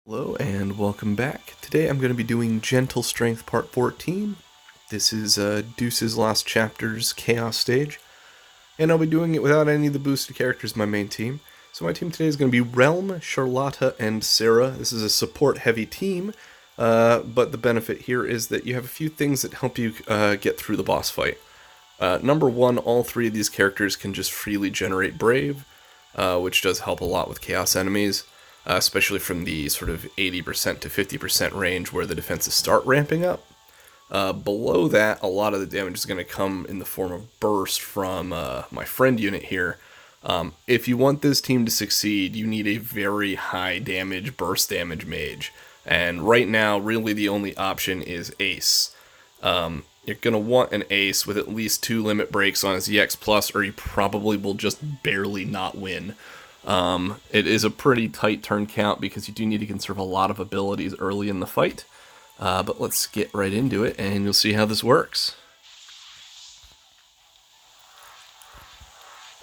Hello and welcome back. Today I'm going to be doing Gentle Strength Part 14. This is Deuce's last chapter's Chaos stage, and I'll be doing it without any of the boosted characters in my main team. So my team today is going to be Relm, Sherlotta, and Serah. This is a support-heavy team, but the benefit here is that you have a few things that help you get through the boss fight. Number one, all three of these characters can just freely generate Brave, which does help a lot with Chaos enemies. Especially from the sort of 80% to 50% range where the defenses start ramping up. Below that, a lot of the damage is going to come in the form of burst from my friend unit here. If you want this team to succeed, you need a very high damage, burst damage mage. And right now, really the only option is Ace. You're going to want an Ace with at least 2 limit breaks on his EX+, or you probably will just barely not win. It is a pretty tight turn count because you do need to conserve a lot of abilities early in the fight. But let's get right into it and you'll see how this works.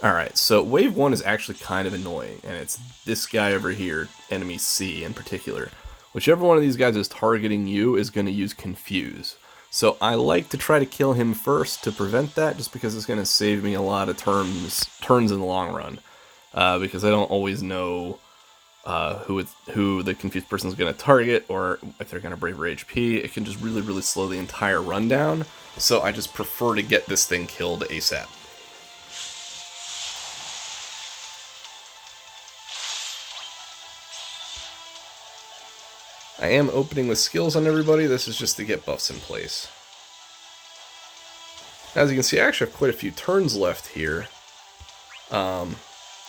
Alright, so wave 1 is actually kind of annoying, and it's this guy over here, enemy C in particular. Whichever one of these guys is targeting you is going to use Confuse. So I like to try to kill him first to prevent that, just because it's going to save me a lot of turns in the long run. Because I don't always know who the confused person is going to target, or if they're going to Brave her HP. It can just really slow the entire rundown, so I just prefer to get this thing killed ASAP. I am opening with skills on everybody. This is just to get buffs in place. As you can see, I actually have quite a few turns left here.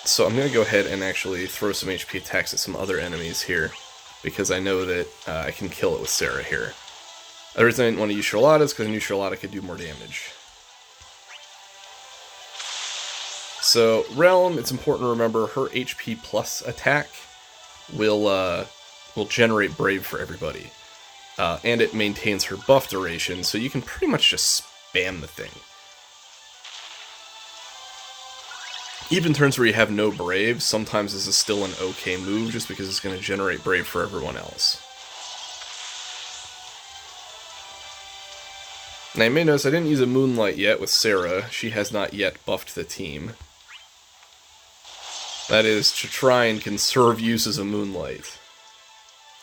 So I'm going to go ahead and actually throw some HP attacks at some other enemies here, because I know that I can kill it with Serah here. The reason I didn't want to use Sherlotta is because I knew Sherlotta could do more damage. So Relm, it's important to remember her HP plus attack will generate Brave for everybody. And it maintains her buff duration, so you can pretty much just spam the thing. Even turns where you have no Brave, sometimes this is still an okay move just because it's going to generate Brave for everyone else. Now you may notice I didn't use a Moonlight yet with Serah. She has not yet buffed the team. That is to try and conserve uses of Moonlight.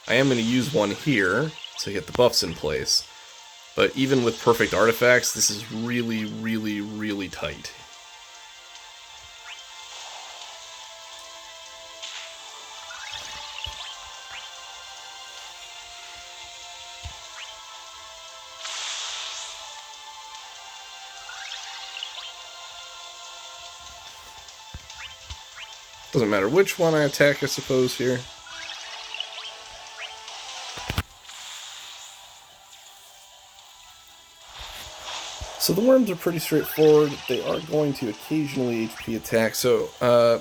I am going to use one here to get the buffs in place, but even with perfect artifacts, this is really tight. Doesn't matter which one I attack, I suppose, here. So the worms are pretty straightforward. They are going to occasionally HP attack, so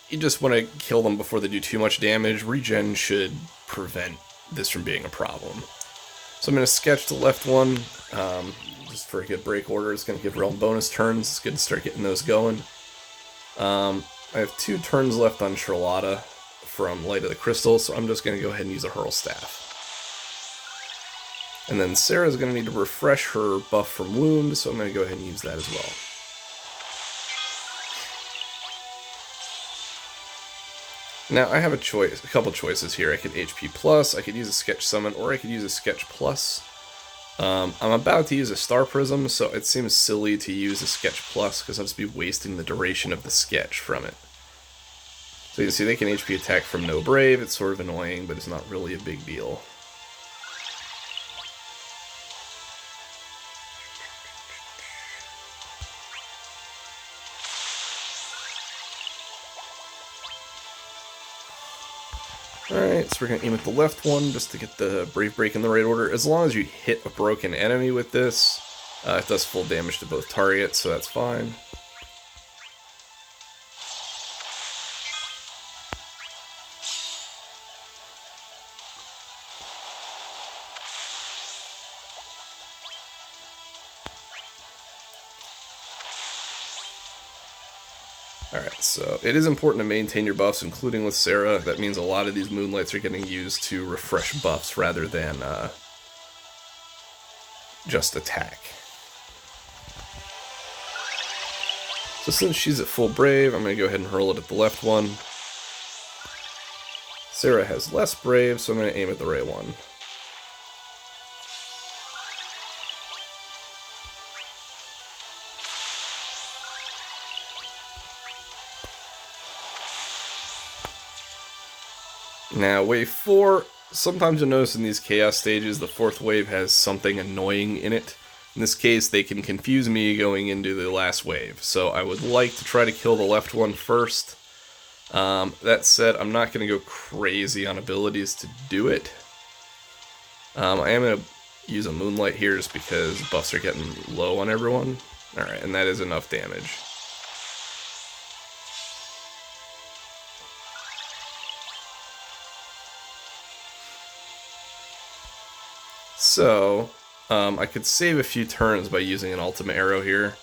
you just want to kill them before they do too much damage. Regen should prevent this from being a problem. So I'm going to sketch the left one, just for a good break order. It's going to give Relm bonus turns. It's good to start getting those going. I have 2 turns left on Sherlotta from Light of the Crystal, so I'm just going to go ahead and use a Hurl Staff. And then Serah's going to need to refresh her buff from Wound, so I'm going to go ahead and use that as well. Now I have a couple choices here. I could HP plus, I could use a Sketch Summon, or I could use a Sketch plus. I'm about to use a Star Prism, so it seems silly to use a Sketch plus because I'll just be wasting the duration of the sketch from it. So you can see they can HP attack from no Brave. It's sort of annoying, but it's not really a big deal. Alright, so we're going to aim at the left one just to get the Brave Break in the right order. As long as you hit a broken enemy with this, it does full damage to both targets, so that's fine. Alright, so it is important to maintain your buffs, including with Serah. That means a lot of these moonlights are getting used to refresh buffs rather than just attack. So since she's at full brave, I'm going to go ahead and hurl it at the left one. Serah has less brave, so I'm going to aim at the right one. Now, wave 4, sometimes you'll notice in these chaos stages, the 4th wave has something annoying in it. In this case, they can confuse me going into the last wave, so I would like to try to kill the left one first. That said, I'm not going to go crazy on abilities to do it. I am going to use a Moonlight here just because buffs are getting low on everyone. Alright, and that is enough damage. So, I could save a few turns by using an ultimate arrow here.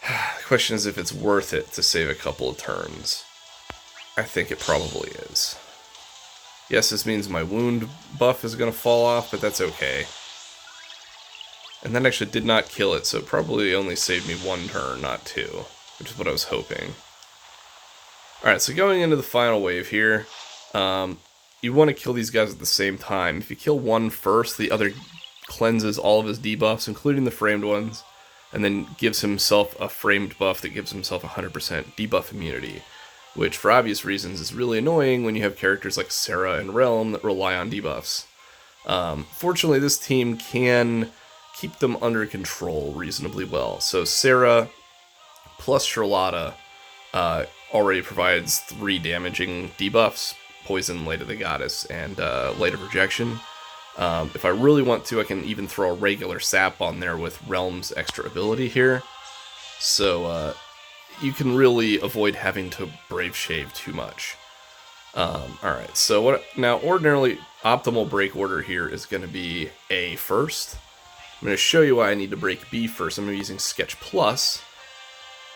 The question is if it's worth it to save a couple of turns. I think it probably is. Yes, this means my wound buff is going to fall off, but that's okay. And that actually did not kill it, so it probably only saved me 1 turn, not 2, which is what I was hoping. Alright, so going into the final wave here, you want to kill these guys at the same time. If you kill one first, the other cleanses all of his debuffs, including the framed ones, and then gives himself a framed buff that gives himself 100% debuff immunity, which for obvious reasons is really annoying when you have characters like Serah and Relm that rely on debuffs. Fortunately, this team can keep them under control reasonably well. So Serah plus Sherlotta already provides 3 damaging debuffs: Poison, Light of the Goddess, and Light of Rejection. If I really want to, I can even throw a regular sap on there with Relm's extra ability here. So you can really avoid having to Brave Shave too much. Alright, so now ordinarily optimal break order here is going to be A first. I'm going to show you why I need to break B first. I'm going to be using Sketch Plus,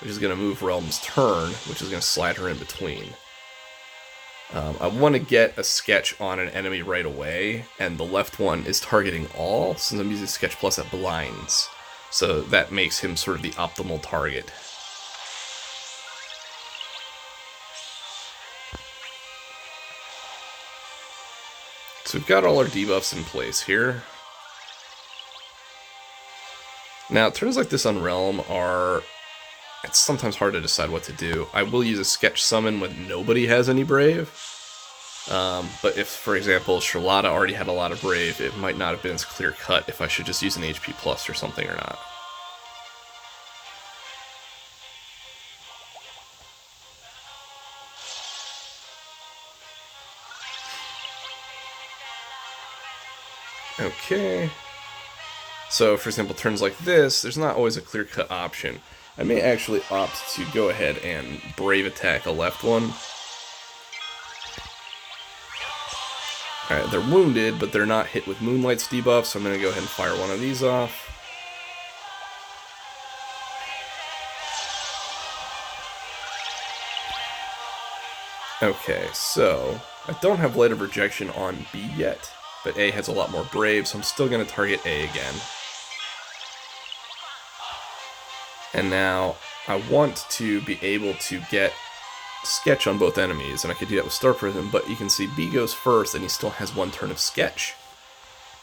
which is going to move Relm's turn, which is going to slide her in between. I want to get a sketch on an enemy right away, and the left one is targeting all, since I'm using Sketch Plus at blinds. So that makes him sort of the optimal target. So we've got all our debuffs in place here. Now, turns like this on Relm it's sometimes hard to decide what to do. I will use a sketch summon when nobody has any brave. But if, for example, Sherlotta already had a lot of brave, it might not have been as clear cut if I should just use an HP plus or something or not. Okay. So, for example, turns like this, there's not always a clear-cut option. I may actually opt to go ahead and brave attack a left one. Alright, they're wounded, but they're not hit with Moonlight's debuff, so I'm going to go ahead and fire one of these off. Okay, so I don't have Light of Rejection on B yet, but A has a lot more brave, so I'm still going to target A again. And now I want to be able to get sketch on both enemies, and I could do that with Star Prism, but you can see B goes first and he still has 1 turn of sketch.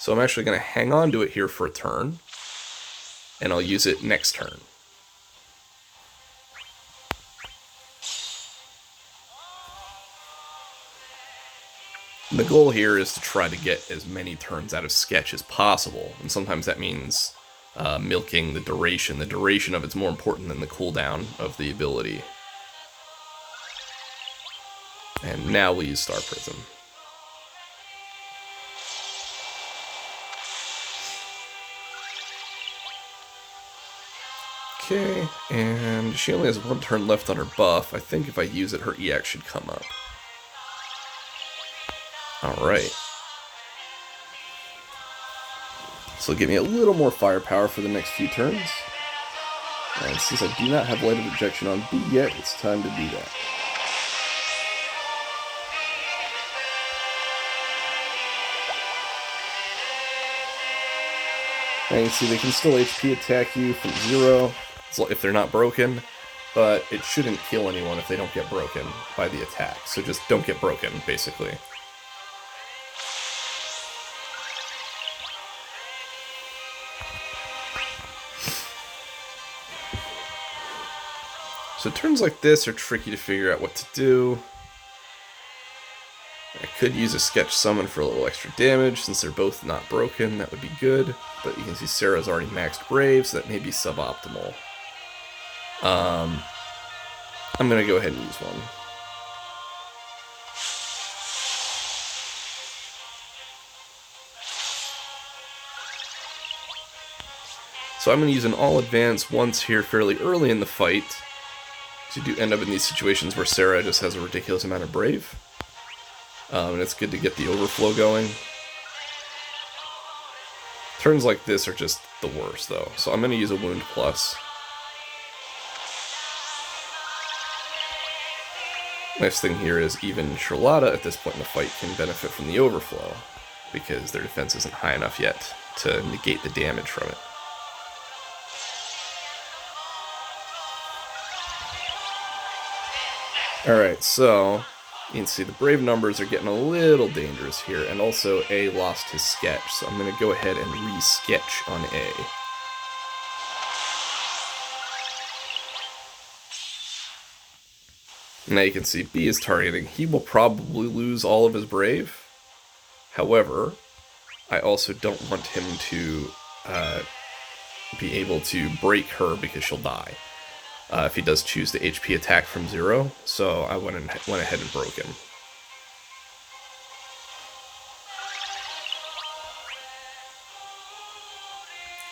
So I'm actually going to hang on to it here for a turn, and I'll use it next turn. And the goal here is to try to get as many turns out of sketch as possible, and sometimes that means milking the duration. The duration of it's more important than the cooldown of the ability. And now we'll use Star Prism. Okay, and she only has 1 turn left on her buff. I think if I use it, her EX should come up. Alright. So give me a little more firepower for the next few turns. And since I do not have Light of Rejection on B yet, it's time to do that. And you see they can still HP attack you from 0 if they're not broken, but it shouldn't kill anyone if they don't get broken by the attack. So just don't get broken, basically. So turns like this are tricky to figure out what to do. I could use a sketch summon for a little extra damage since they're both not broken. That would be good. But you can see Serah's already maxed Brave, so that may be suboptimal. I'm going to go ahead and use one. So I'm going to use an all advance once here fairly early in the fight. So you do end up in these situations where Serah just has a ridiculous amount of Brave. And it's good to get the overflow going. Turns like this are just the worst, though. So I'm going to use a Wound Plus. Nice thing here is even Sherlotta at this point in the fight can benefit from the overflow, because their defense isn't high enough yet to negate the damage from it. Alright, so you can see the Brave numbers are getting a little dangerous here, and also A lost his sketch, so I'm going to go ahead and re-sketch on A. Now you can see B is targeting. He will probably lose all of his Brave. However, I also don't want him to be able to break her because she'll die. If he does choose the HP attack from 0, so I went ahead and broke him.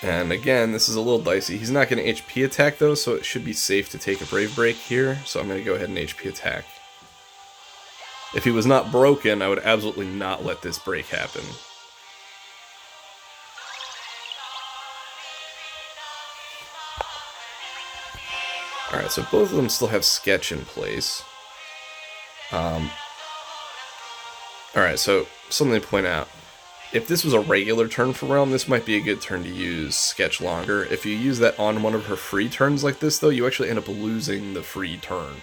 And again, this is a little dicey. He's not going to HP attack though, so it should be safe to take a Brave Break here, so I'm going to go ahead and HP attack. If he was not broken, I would absolutely not let this break happen. Alright, so both of them still have sketch in place. Alright, so something to point out. If this was a regular turn for Relm, this might be a good turn to use sketch longer. If you use that on one of her free turns like this, though, you actually end up losing the free turn.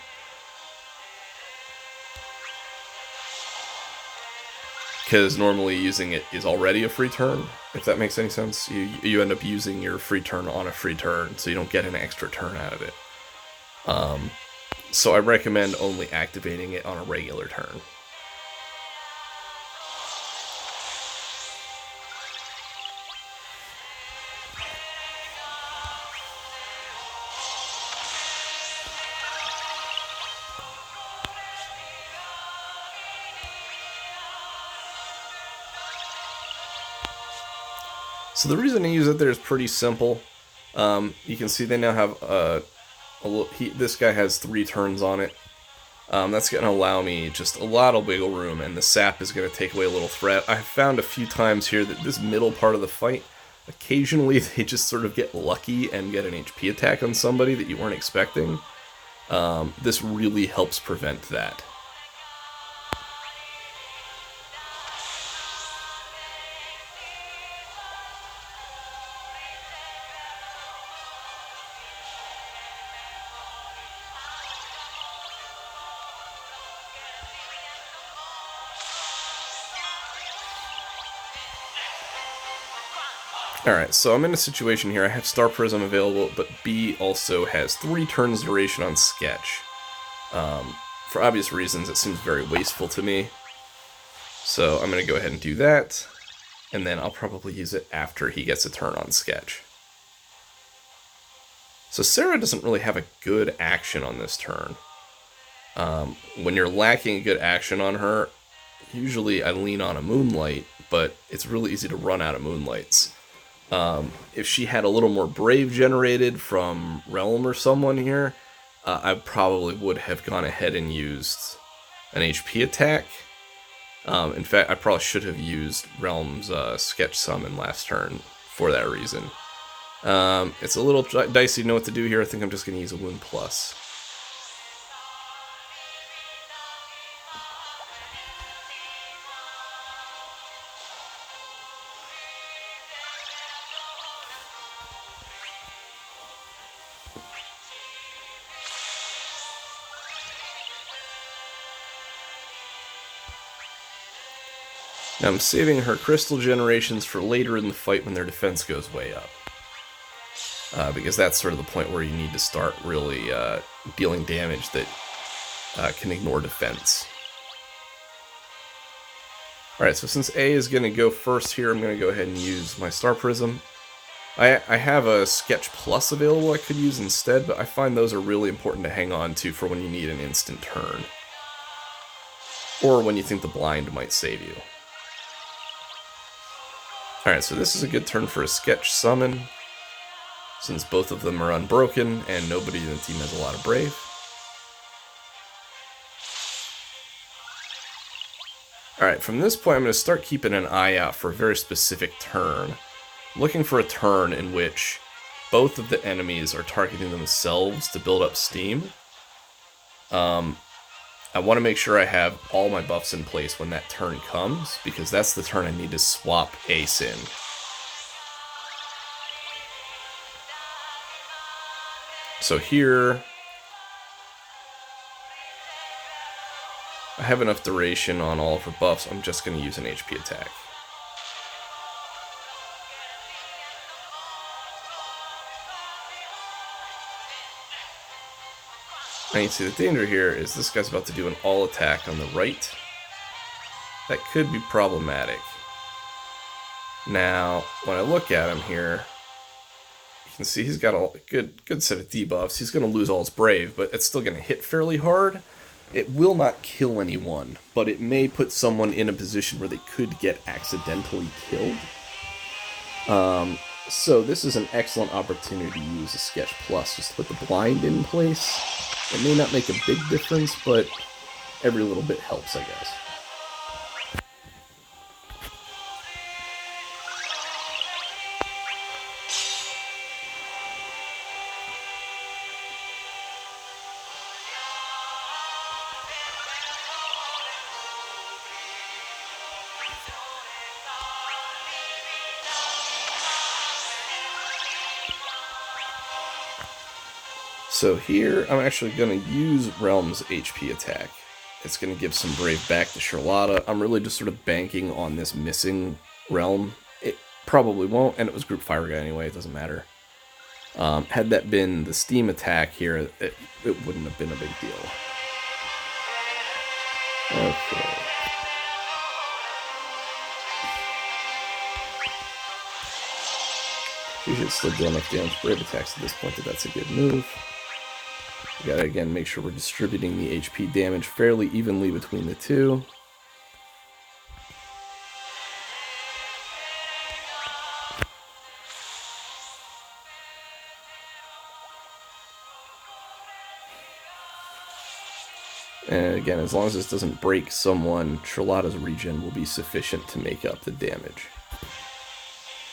Because normally using it is already a free turn, if that makes any sense. You end up using your free turn on a free turn, so you don't get an extra turn out of it. So I recommend only activating it on a regular turn. So the reason I use it there is pretty simple. You can see they now have this guy has 3 turns on it. That's going to allow me just a lot of wiggle room, and the sap is going to take away a little threat. I've found a few times here that this middle part of the fight, occasionally they just sort of get lucky and get an HP attack on somebody that you weren't expecting. This really helps prevent that. Alright, so I'm in a situation here. I have Star Prism available, but B also has 3 turns duration on sketch. For obvious reasons, it seems very wasteful to me. So I'm going to go ahead and do that, and then I'll probably use it after he gets a turn on sketch. So Serah doesn't really have a good action on this turn. When you're lacking a good action on her, usually I lean on a Moonlight, but it's really easy to run out of Moonlights. If she had a little more Brave generated from Relm or someone here, I probably would have gone ahead and used an HP attack. In fact, I probably should have used Relm's Sketch Summon last turn for that reason. It's a little dicey to know what to do here. I think I'm just going to use a wound plus. Now I'm saving her crystal generations for later in the fight when their defense goes way up. Because that's sort of the point where you need to start really dealing damage that can ignore defense. Alright, so since A is going to go first here, I'm going to go ahead and use my Star Prism. I have a Sketch Plus available I could use instead, but I find those are really important to hang on to for when you need an instant turn. Or when you think the blind might save you. Alright, so this is a good turn for a Sketch Summon, since both of them are unbroken and nobody in the team has a lot of Brave. Alright, from this point I'm going to start keeping an eye out for a very specific turn. I'm looking for a turn in which both of the enemies are targeting themselves to build up steam. I want to make sure I have all my buffs in place when that turn comes, because that's the turn I need to swap Ace in. So here, I have enough duration on all of her buffs, I'm just going to use an HP attack. Now you see the danger here is this guy's about to do an all attack on the right. That could be problematic. Now, when I look at him here, you can see he's got a good set of debuffs. He's going to lose all his Brave, but it's still going to hit fairly hard. It will not kill anyone, but it may put someone in a position where they could get accidentally killed. So this is an excellent opportunity to use a Sketch Plus just to put the blind in place. It may not make a big difference, but every little bit helps, I guess. So here, I'm actually going to use Relm's HP attack. It's going to give some Brave back to Sherlotta. I'm really just sort of banking on this missing Relm. It probably won't, and it was Group Fire Guy anyway, it doesn't matter. Had that been the Steam attack here, it wouldn't have been a big deal. Okay. She should still do enough damage Brave attacks at this point that that's a good move. We gotta again make sure we're distributing the HP damage fairly evenly between the two. And again, as long as this doesn't break someone, Sherlotta's regen will be sufficient to make up the damage.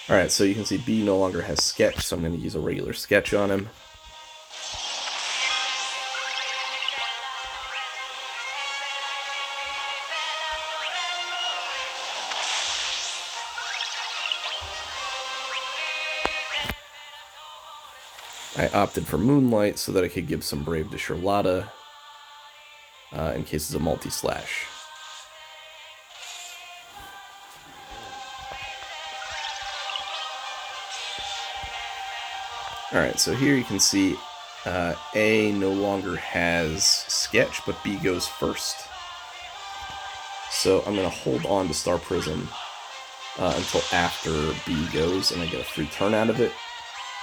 Alright, so you can see B no longer has Sketch, so I'm going to use a regular Sketch on him. I opted for Moonlight so that I could give some Brave to Sherlotta in case it's a multi-slash. Alright, so here you can see A no longer has Sketch, but B goes first. So I'm going to hold on to Star Prism until after B goes, and I get a free turn out of it.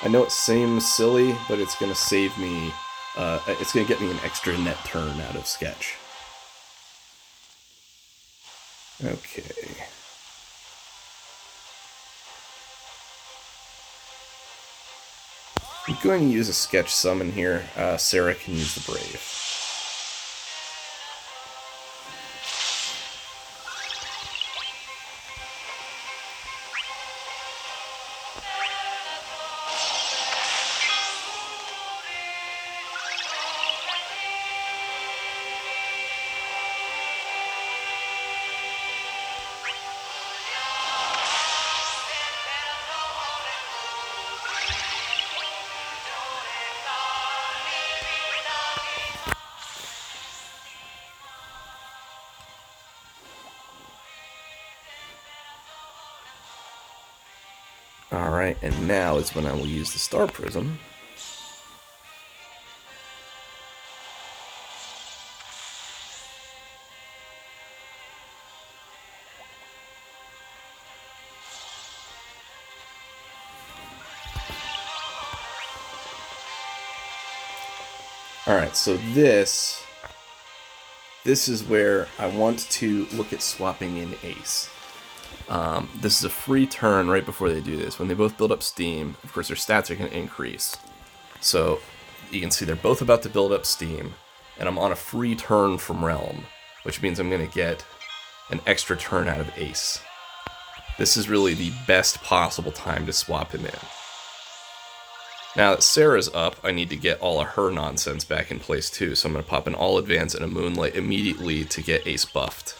I know it seems silly, but it's going to save me, it's going to get me an extra net turn out of Sketch. Okay. I'm going to use a Sketch Summon here. Serah can use the Brave. Alright, and now is when I will use the Star Prism. Alright, so this is where I want to look at swapping in Ace. This is a free turn right before they do this. When they both build up steam, of course their stats are going to increase. So you can see they're both about to build up steam, and I'm on a free turn from Relm, which means I'm going to get an extra turn out of Ace. This is really the best possible time to swap him in. Now that Serah's up, I need to get all of her nonsense back in place too, so I'm going to pop an All Advance and a Moonlight immediately to get Ace buffed.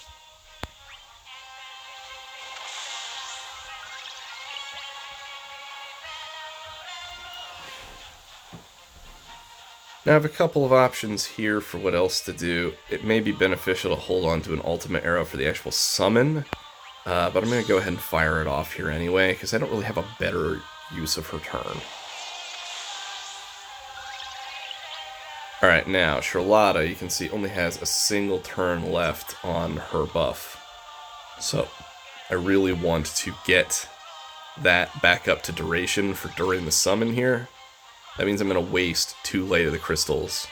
Now I have a couple of options here for what else to do. It may be beneficial to hold on to an ultimate arrow for the actual summon, but I'm going to go ahead and fire it off here anyway, because I don't really have a better use of her turn. Alright, now, Sherlotta, you can see, only has a single turn left on her buff. So, I really want to get that back up to duration for during the summon here. That means I'm going to waste 2 Light of the Crystals.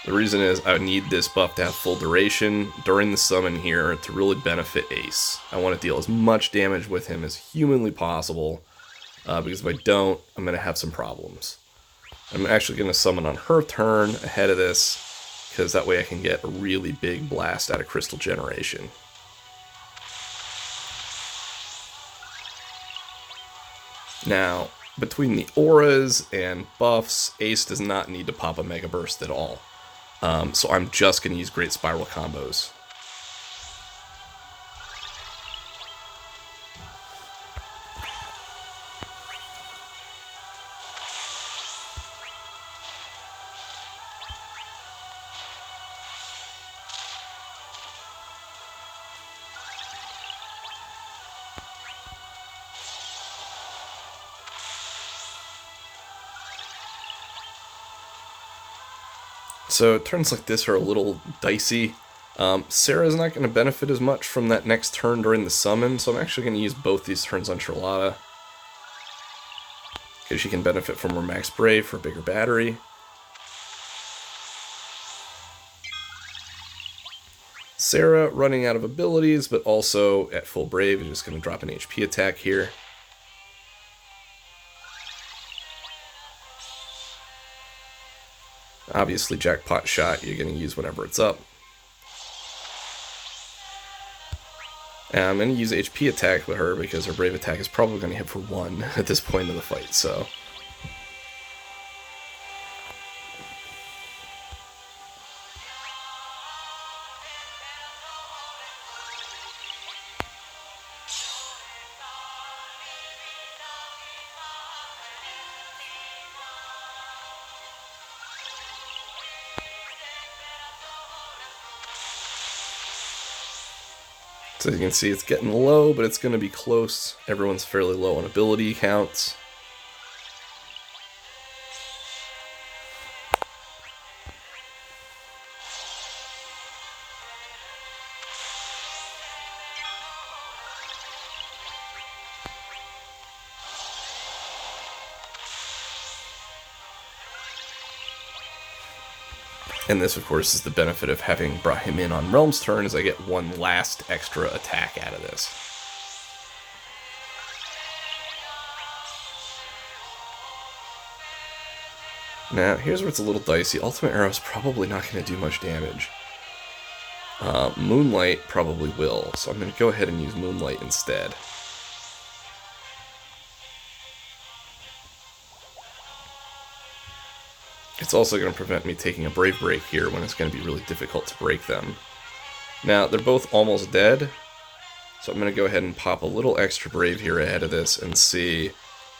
The reason is I need this buff to have full duration during the summon here to really benefit Ace. I want to deal as much damage with him as humanly possible, because if I don't, I'm going to have some problems. I'm actually going to summon on her turn ahead of this, because that way I can get a really big blast out of Crystal Generation. Now, between the auras and buffs, Ace does not need to pop a Mega Burst at all. So I'm just going to use Great Spiral combos. So turns like this are a little dicey. Serah's not going to benefit as much from that next turn during the summon, so I'm actually going to use both these turns on Sherlotta, because she can benefit from more max brave for a bigger battery. Serah running out of abilities, but also at full brave is just going to drop an HP attack here. Obviously, jackpot shot, you're going to use whenever it's up. And I'm going to use HP attack with her because her brave attack is probably going to hit for 1 at this point in the fight, so. So you can see it's getting low, but it's going to be close. Everyone's fairly low on ability counts. And this, of course, is the benefit of having brought him in on Relm's turn, is I get 1 last extra attack out of this. Now, here's where it's a little dicey. Ultimate Arrow's probably not going to do much damage. Moonlight probably will, so I'm going to go ahead and use Moonlight instead. It's also going to prevent me taking a Brave Break here when it's going to be really difficult to break them. Now, they're both almost dead, so I'm going to go ahead and pop a little extra Brave here ahead of this and see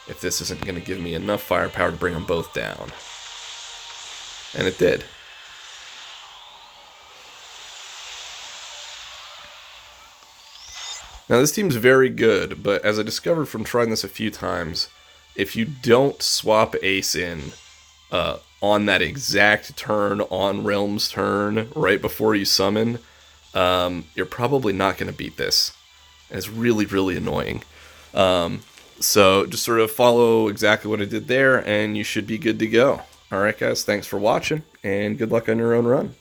if this isn't going to give me enough firepower to bring them both down. And it did. Now this team's very good, but as I discovered from trying this a few times, if you don't swap Ace in on that exact turn, on Relm's turn, right before you summon, you're probably not going to beat this. And it's really, really annoying. So just sort of follow exactly what I did there, and you should be good to go. Alright guys, thanks for watching, and good luck on your own run.